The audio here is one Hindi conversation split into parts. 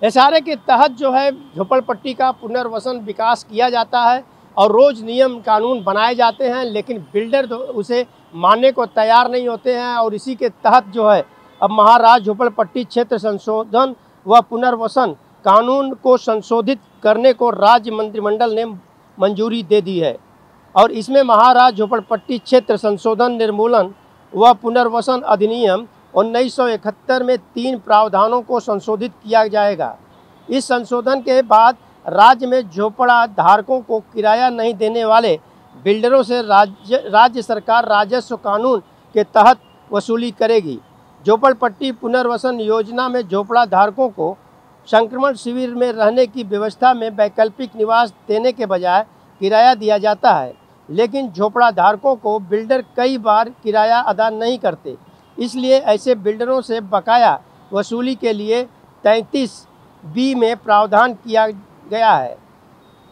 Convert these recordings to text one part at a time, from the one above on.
एसआरए के तहत जो है झोपड़पट्टी का पुनर्वसन विकास किया जाता है और रोज़ नियम कानून बनाए जाते हैं, लेकिन बिल्डर उसे मानने को तैयार नहीं होते हैं। और इसी के तहत जो है अब महाराज झोपड़पट्टी क्षेत्र संशोधन व पुनर्वसन कानून को संशोधित करने को राज्य मंत्रिमंडल ने मंजूरी दे दी है। और इसमें महाराज झोपड़पट्टी क्षेत्र संशोधन निर्मूलन व पुनर्वसन अधिनियम 1971 में 3 प्रावधानों को संशोधित किया जाएगा। इस संशोधन के बाद राज्य में झोपड़ा धारकों को किराया नहीं देने वाले बिल्डरों से राज्य सरकार राजस्व कानून के तहत वसूली करेगी। झोपड़पट्टी पुनर्वसन योजना में झोपड़ा धारकों को संक्रमण शिविर में रहने की व्यवस्था में वैकल्पिक निवास देने के बजाय किराया दिया जाता है, लेकिन झोपड़ा धारकों को बिल्डर कई बार किराया अदा नहीं करते। इसलिए ऐसे बिल्डरों से बकाया वसूली के लिए 33B में प्रावधान किया गया है।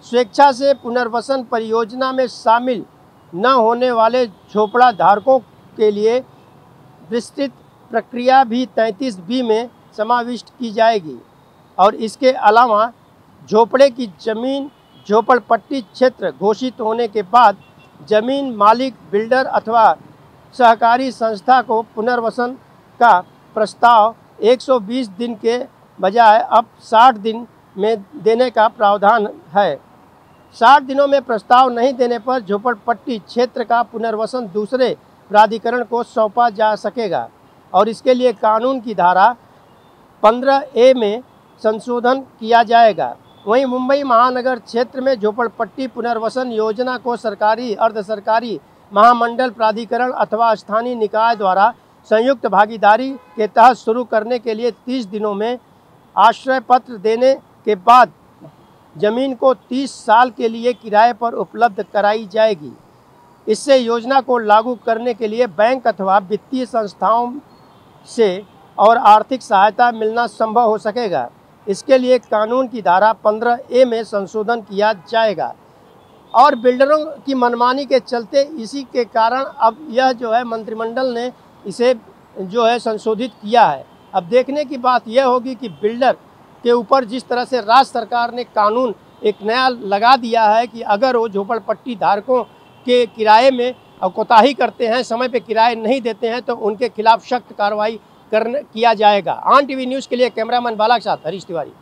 स्वेच्छा से पुनर्वसन परियोजना में शामिल न होने वाले झोपड़ा धारकों के लिए विस्तृत प्रक्रिया भी 33B में समाविष्ट की जाएगी। और इसके अलावा झोपड़े की जमीन झोपड़पट्टी क्षेत्र घोषित होने के बाद जमीन मालिक बिल्डर अथवा सहकारी संस्था को पुनर्वसन का प्रस्ताव 120 दिन के बजाय अब 60 दिन में देने का प्रावधान है। 60 दिनों में प्रस्ताव नहीं देने पर झोपड़पट्टी क्षेत्र का पुनर्वसन दूसरे प्राधिकरण को सौंपा जा सकेगा। और इसके लिए कानून की धारा 15A में संशोधन किया जाएगा। वहीं मुंबई महानगर क्षेत्र में झोपड़पट्टी पुनर्वसन योजना को सरकारी अर्ध सरकारी महामंडल प्राधिकरण अथवा स्थानीय निकाय द्वारा संयुक्त भागीदारी के तहत शुरू करने के लिए 30 दिनों में आश्रय पत्र देने के बाद जमीन को 30 साल के लिए किराए पर उपलब्ध कराई जाएगी। इससे योजना को लागू करने के लिए बैंक अथवा वित्तीय संस्थाओं से और आर्थिक सहायता मिलना संभव हो सकेगा। इसके लिए कानून की धारा 15A में संशोधन किया जाएगा। और बिल्डरों की मनमानी के चलते इसी के कारण अब यह जो है मंत्रिमंडल ने इसे जो है संशोधित किया है। अब देखने की बात यह होगी कि बिल्डर के ऊपर जिस तरह से राज्य सरकार ने कानून एक नया लगा दिया है कि अगर वो झोपड़पट्टी धारकों के किराए में कोताही करते हैं, समय पे किराए नहीं देते हैं, तो उनके खिलाफ सख्त कार्रवाई किया जाएगा। ऑन टीवी न्यूज़ के लिए कैमरामैन बाला के साथ हरीश तिवारी।